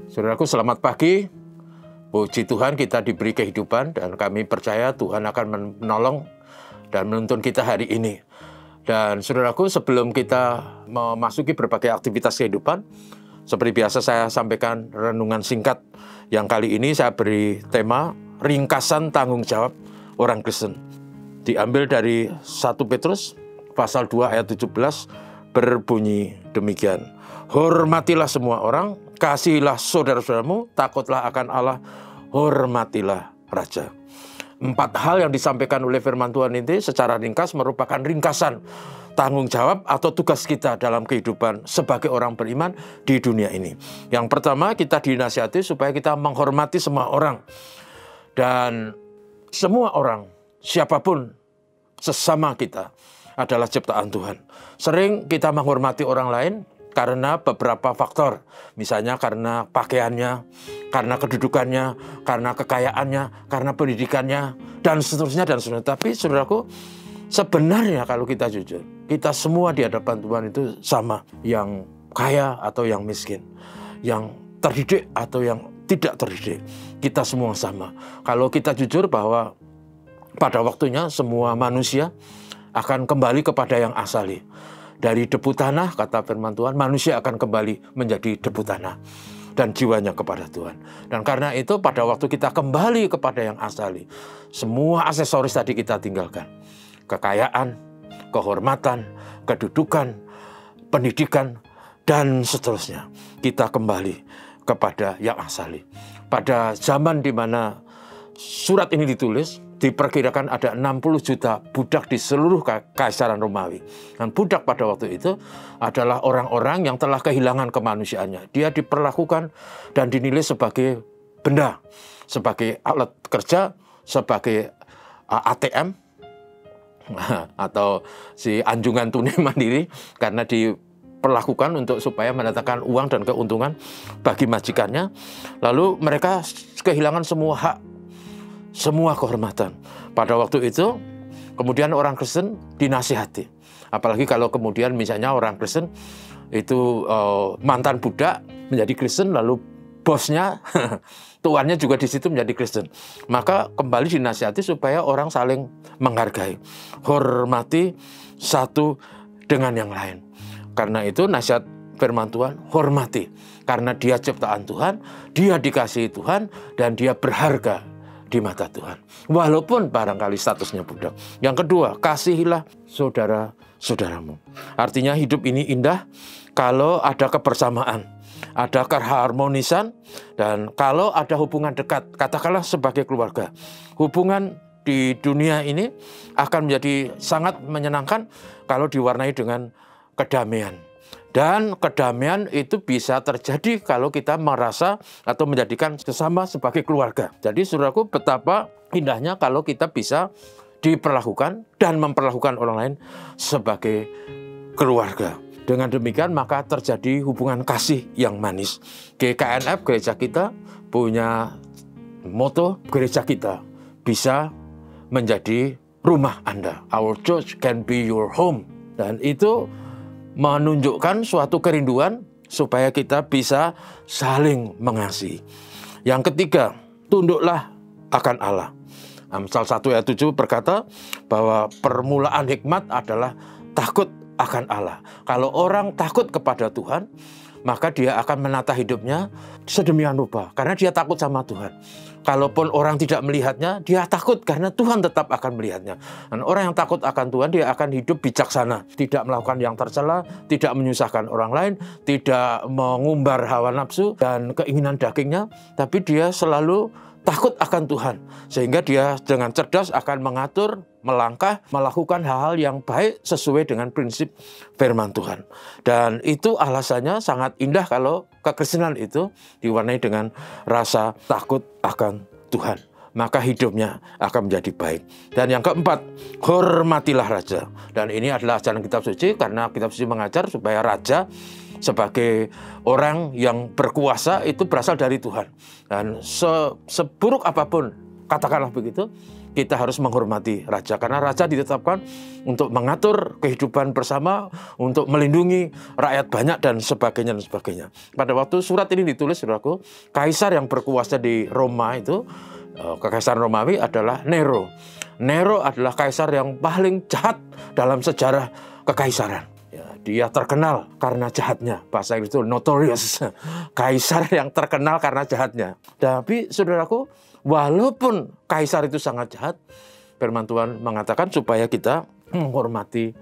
Saudaraku, selamat pagi. Puji Tuhan kita diberi kehidupan dan kami percaya Tuhan akan menolong dan menuntun kita hari ini. Dan saudaraku, sebelum kita memasuki berbagai aktivitas kehidupan, seperti biasa saya sampaikan renungan singkat yang kali ini saya beri tema ringkasan tanggung jawab orang Kristen. Diambil dari 1 Petrus pasal 2 ayat 17 berbunyi demikian. Hormatilah semua orang, kasihilah saudara-saudaramu, takutlah akan Allah, hormatilah raja. 4 hal yang disampaikan oleh firman Tuhan ini secara ringkas merupakan ringkasan tanggung jawab atau tugas kita dalam kehidupan sebagai orang beriman di dunia ini. Yang pertama, kita dinasihati supaya kita menghormati semua orang. Dan semua orang, siapapun sesama kita adalah ciptaan Tuhan. Sering kita menghormati orang lain karena beberapa faktor. Misalnya karena pakaiannya, karena kedudukannya, karena kekayaannya, karena pendidikannya, dan seterusnya, dan seterusnya. Tapi saudaraku, sebenarnya kalau kita jujur, kita semua di hadapan Tuhan itu sama. Yang kaya atau yang miskin, yang terdidik atau yang tidak terdidik. Kita semua sama. Kalau kita jujur bahwa pada waktunya semua manusia akan kembali kepada yang asali. Dari debu tanah, kata firman Tuhan, manusia akan kembali menjadi debu tanah. Dan jiwanya kepada Tuhan. Dan karena itu pada waktu kita kembali kepada yang asali, semua aksesoris tadi kita tinggalkan. Kekayaan, kehormatan, kedudukan, pendidikan, dan seterusnya. Kita kembali kepada yang asali. Pada zaman di mana surat ini ditulis, diperkirakan ada 60 juta budak di seluruh Kaisaran Romawi. Dan budak pada waktu itu adalah orang-orang yang telah kehilangan kemanusiaannya. Dia diperlakukan dan dinilai sebagai benda, sebagai alat kerja, sebagai ATM, atau si anjungan tunai mandiri, karena diperlakukan untuk supaya mendatangkan uang dan keuntungan bagi majikannya. Lalu mereka kehilangan semua hak, semua kehormatan. Pada waktu itu, kemudian orang Kristen dinasihati. Apalagi kalau kemudian misalnya orang Kristen itu mantan budak menjadi Kristen, lalu bosnya, tuannya juga di situ menjadi Kristen. Maka kembali dinasihati supaya orang saling menghargai, hormati satu dengan yang lain. Karena itu nasihat firman Tuhan, hormati. Karena dia ciptaan Tuhan, dia dikasihi Tuhan, dan dia berharga di mata Tuhan. Walaupun barangkali statusnya budak. Yang kedua, kasihilah saudara-saudaramu. Artinya hidup ini indah kalau ada kebersamaan, ada keharmonisan, dan kalau ada hubungan dekat, katakanlah sebagai keluarga. Hubungan di dunia ini akan menjadi sangat menyenangkan kalau diwarnai dengan kedamaian. Dan kedamaian itu bisa terjadi kalau kita merasa atau menjadikan sesama sebagai keluarga. Jadi saudaraku, betapa indahnya kalau kita bisa diperlakukan dan memperlakukan orang lain sebagai keluarga. Dengan demikian maka terjadi hubungan kasih yang manis. GKNF, gereja kita, punya moto, gereja kita bisa menjadi rumah Anda. Our church can be your home. Dan itu menunjukkan suatu kerinduan supaya kita bisa saling mengasihi. Yang ketiga, tunduklah akan Allah. Amsal 1 ayat 7 berkata bahwa permulaan hikmat adalah takut akan Allah. Kalau orang takut kepada Tuhan, maka dia akan menata hidupnya sedemikian rupa karena dia takut sama Tuhan. Kalaupun orang tidak melihatnya, dia takut karena Tuhan tetap akan melihatnya. Dan orang yang takut akan Tuhan, dia akan hidup bijaksana, tidak melakukan yang tercela, tidak menyusahkan orang lain, tidak mengumbar hawa nafsu dan keinginan dagingnya, tapi dia selalu takut akan Tuhan. Sehingga dia dengan cerdas akan mengatur, melangkah, melakukan hal-hal yang baik sesuai dengan prinsip firman Tuhan. Dan itu alasannya sangat indah kalau kekristenan itu diwarnai dengan rasa takut akan Tuhan. Maka hidupnya akan menjadi baik. Dan yang keempat, hormatilah raja. Dan ini adalah ajaran kitab suci, karena kitab suci mengajar supaya raja sebagai orang yang berkuasa itu berasal dari Tuhan. Dan seburuk apapun katakanlah begitu, kita harus menghormati raja. Karena raja ditetapkan untuk mengatur kehidupan bersama, untuk melindungi rakyat banyak dan sebagainya dan sebagainya. Pada waktu surat ini ditulis, saudaraku, kaisar yang berkuasa di Roma itu, kekaisaran Romawi adalah Nero. Nero adalah kaisar yang paling jahat dalam sejarah kekaisaran. Ya, dia terkenal karena jahatnya. Bahasa Inggris itu notorious. Kaisar yang terkenal karena jahatnya. Tapi saudaraku, walaupun kaisar itu sangat jahat, firman Tuhan mengatakan supaya kita menghormati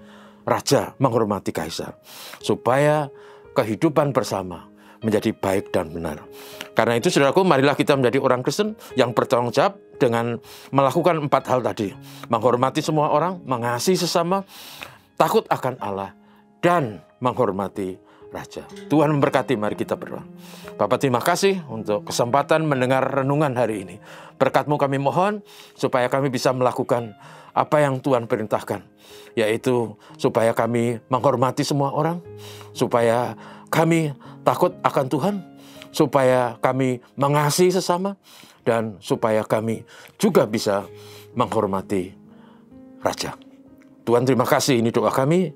raja, menghormati kaisar. Supaya kehidupan bersama menjadi baik dan benar. Karena itu saudaraku, marilah kita menjadi orang Kristen yang bertanggung jawab dengan melakukan 4 hal tadi. Menghormati semua orang, mengasihi sesama, takut akan Allah, dan menghormati raja. Tuhan memberkati, mari kita berdoa. Bapa, terima kasih untuk kesempatan mendengar renungan hari ini. Berkat-Mu kami mohon supaya kami bisa melakukan apa yang Tuhan perintahkan, yaitu supaya kami menghormati semua orang, supaya kami takut akan Tuhan, supaya kami mengasihi sesama, dan supaya kami juga bisa menghormati raja. Tuhan terima kasih, ini doa kami.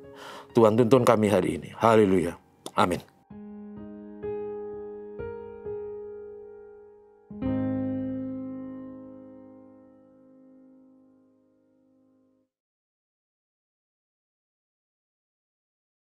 Tuhan tuntun kami hari ini. Haleluya. Amin.